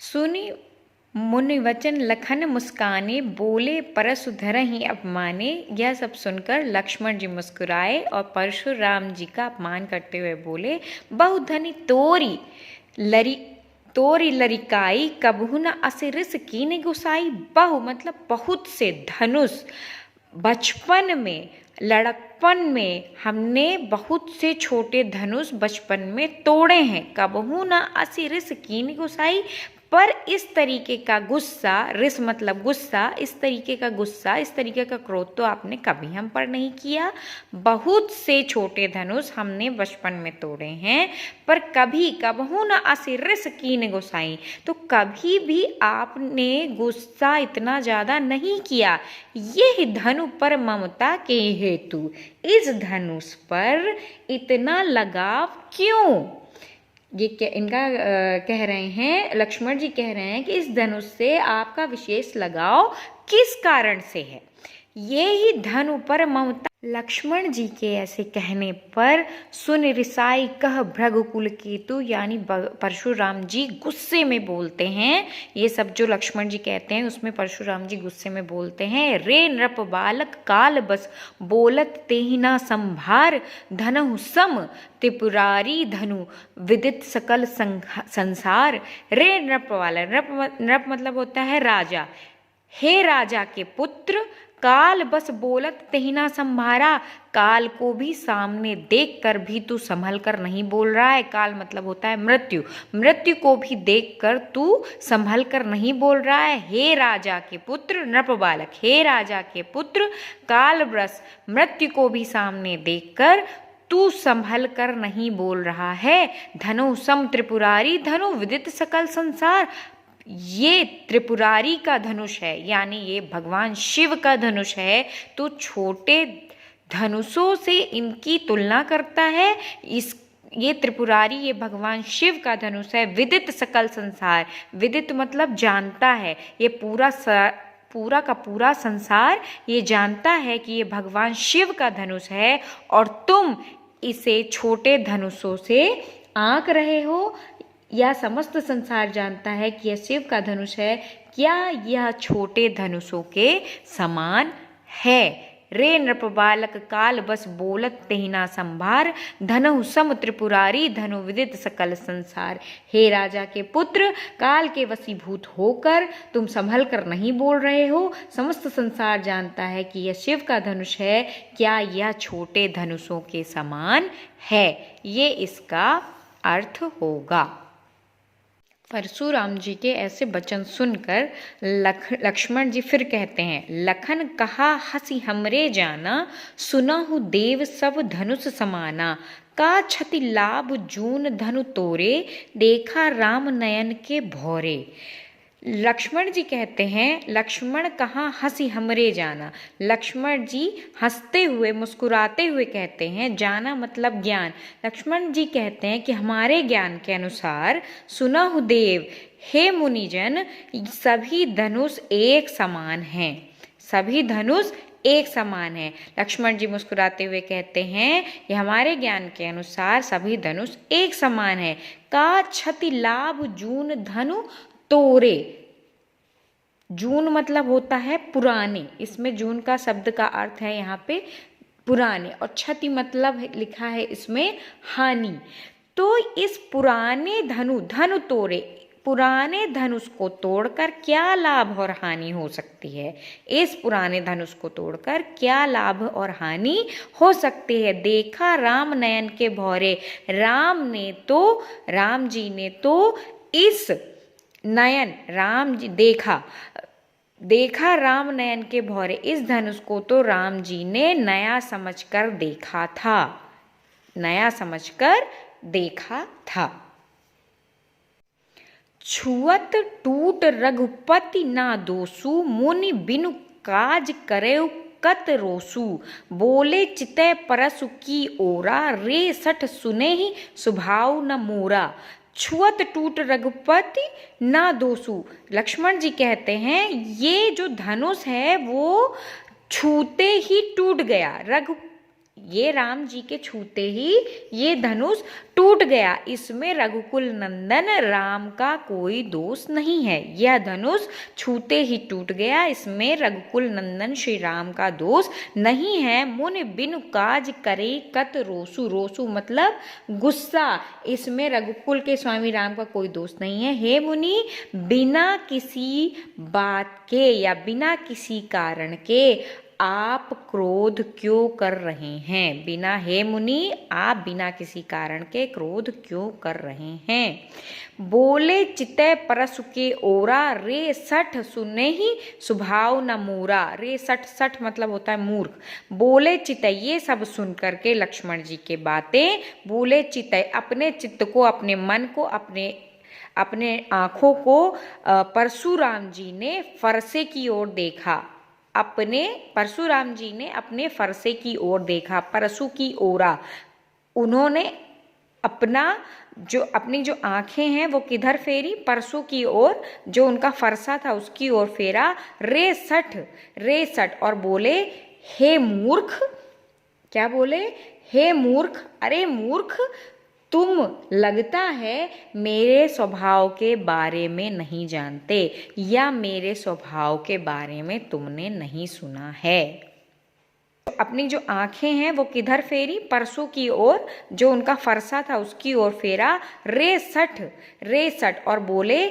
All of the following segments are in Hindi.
सुनि मुनि वचन लखन मुस्काने, बोले परशु धरहिं अपमाने। यह सब सुनकर लक्ष्मण जी मुस्कुराए और परशुराम जी का अपमान करते हुए बोले, बहुधनी तोरी लरिकाई, कबहु न अस रिस कीन्ह गोसाई। बहु मतलब बहुत से धनुष बचपन में, लड़कपन में हमने बहुत से छोटे धनुष बचपन में तोड़े हैं। कबहू न असी रिस कीन्ह गोसाई, पर इस तरीके का गुस्सा, रिस मतलब गुस्सा, इस तरीके का गुस्सा, इस तरीके का क्रोध तो आपने कभी हम पर नहीं किया। बहुत से छोटे धनुष हमने बचपन में तोड़े हैं, पर कभी कबहू न असी रिस कीन्ह गोसाई, तो कभी भी आपने गुस्सा इतना ज्यादा नहीं किया। यह धनु पर ममता के हेतु, इस धनुष पर इतना लगाव क्यों? ये इनका कह रहे हैं, लक्ष्मण जी कह रहे हैं कि इस धनुष से आपका विशेष लगाव किस कारण से है। ये ही धनु पर ममता। लक्ष्मण जी के ऐसे कहने पर सुन रिसाई कह भृगुकुल केतु, यानी परशुराम जी गुस्से में बोलते हैं। ये सब जो लक्ष्मण जी कहते हैं उसमें परशुराम जी गुस्से में बोलते हैं। रे नृप बालक काल बस, बोलत तेहि ना संभार। धनहु सम त्रिपुरारी धनु, विदित सकल संसार। रे नृप बालक, नृप मतलब होता है राजा। हे राजा के पुत्र, काल बस बोलत तेहि ना संभारा। काल को भी सामने देख कर भी तू संभल कर नहीं बोल रहा है। काल मतलब होता है मृत्यु, मृत्यु को भी देख कर तू संभल कर नहीं बोल रहा है। हे राजा के पुत्र नृप बालक, हे राजा के पुत्र, काल बस मृत्यु को भी सामने देख कर तू संभल कर नहीं बोल रहा है। धनु सम त्रिपुरारी धनु, विदित सकल संसार। ये त्रिपुरारी का धनुष है, यानी ये भगवान शिव का धनुष है। तो छोटे धनुषों से इनकी तुलना करता है। ये त्रिपुरारी, ये भगवान शिव का धनुष है। विदित सकल संसार, विदित मतलब जानता है। ये पूरा का पूरा संसार ये जानता है कि ये भगवान शिव का धनुष है, और तुम इसे छोटे धनुषों से आंक रहे हो। यह समस्त संसार जानता है कि यह शिव का धनुष है। क्या यह छोटे धनुषों के समान है? रे नृप बालक काल बस बोलत तेहि ना संभार। धनहु सम त्रिपुरारी धनु, विदित सकल संसार। हे राजा के पुत्र, काल के वशीभूत होकर तुम संभल कर नहीं बोल रहे हो। समस्त संसार जानता है कि यह शिव का धनुष है। क्या यह छोटे धनुषों के समान है? ये इसका अर्थ होगा। परशुराम जी के ऐसे वचन सुनकर लक्ष्मण जी फिर कहते हैं, लखन कहा हंसी हमरे जाना, सुनहु देव सब धनुष समाना। का क्षति लाभ जून धनु तोरे, देखा राम नयन के भौरे। लक्ष्मण जी कहते हैं, लक्ष्मण कहाँ हंसी हमरे जाना। लक्ष्मण जी हंसते हुए मुस्कुराते हुए कहते हैं, जाना मतलब ज्ञान। लक्ष्मण जी कहते हैं कि हमारे ज्ञान के अनुसार सुनहु देव, हे मुनिजन, सभी धनुष एक समान हैं। सभी धनुष एक समान है। लक्ष्मण जी मुस्कुराते हुए कहते हैं, ये हमारे ज्ञान के अनुसार सभी धनुष एक समान है। का क्षति लाभ जून धनु तोरे। जून मतलब होता है पुराने, इसमें जून का शब्द का अर्थ है यहाँ पे पुराने, और क्षति मतलब लिखा है इसमें हानि। तो इस पुराने धनु तोड़े, पुराने धनुष को तोड़कर क्या लाभ और हानि हो सकती है? इस पुराने धनुष को तोड़कर क्या लाभ और हानि हो सकती है? देखा राम नयन के भौरे। राम जी ने तो इस नयन, राम जी देखा राम नयन के भौरे। इस धनुष को तो राम जी ने नया समझकर देखा था, नया समझकर देखा था। छुअत टूट रघुपति ना दोसु, मुनि बिनु काज करे कत रोसु। बोले चितय परसु की ओरा, रे सठ सुने ही स्वभाव न मोरा। छुअत टूट रघुपति ना दोसु। लक्ष्मण जी कहते हैं, ये जो धनुष है वो छूते ही टूट गया। ये राम जी के छूते ही ये धनुष टूट गया। इसमें रघुकुल नंदन राम का कोई दोष नहीं है। यह धनुष छूते ही टूट गया, इसमें रघुकुल नंदन श्री राम का दोष नहीं है। मुनि बिनु काज करे कत रोसु, रोसु मतलब गुस्सा, इसमें रघुकुल के स्वामी राम का कोई दोष नहीं है। हे मुनि, बिना किसी बात के या बिना किसी कारण के आप क्रोध क्यों कर रहे हैं? बिना, हे मुनि, आप बिना किसी कारण के क्रोध क्यों कर रहे हैं? बोले चितय परसु के ओरा, रे सठ सुने ही स्वभाव न मोरा। रे सठ, सठ मतलब होता है मूर्ख। बोले चितय, ये सब सुन करके लक्ष्मण जी के बातें, बोले चितय अपने चित्त को, अपने मन को, अपने आंखों को परशुराम जी ने फरसे की ओर देखा। परशुराम जी ने अपने फरसे की ओर देखा, परशु की ओरा। उन्होंने अपनी जो आंखें हैं वो किधर फेरी? परशु की ओर, जो उनका फरसा था उसकी ओर फेरा। रे सठ और बोले, हे मूर्ख। क्या बोले? हे मूर्ख, अरे मूर्ख, तुम लगता है मेरे स्वभाव के बारे में नहीं जानते, या मेरे स्वभाव के बारे में तुमने नहीं सुना है। अपनी जो आंखें हैं वो किधर फेरी? परसों की ओर, जो उनका फरसा था उसकी ओर फेरा। रे सठ और बोले,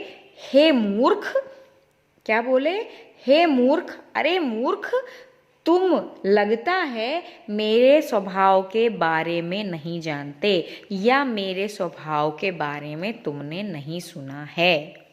हे मूर्ख। क्या बोले? हे मूर्ख, अरे मूर्ख, तुम लगता है मेरे स्वभाव के बारे में नहीं जानते, या मेरे स्वभाव के बारे में तुमने नहीं सुना है।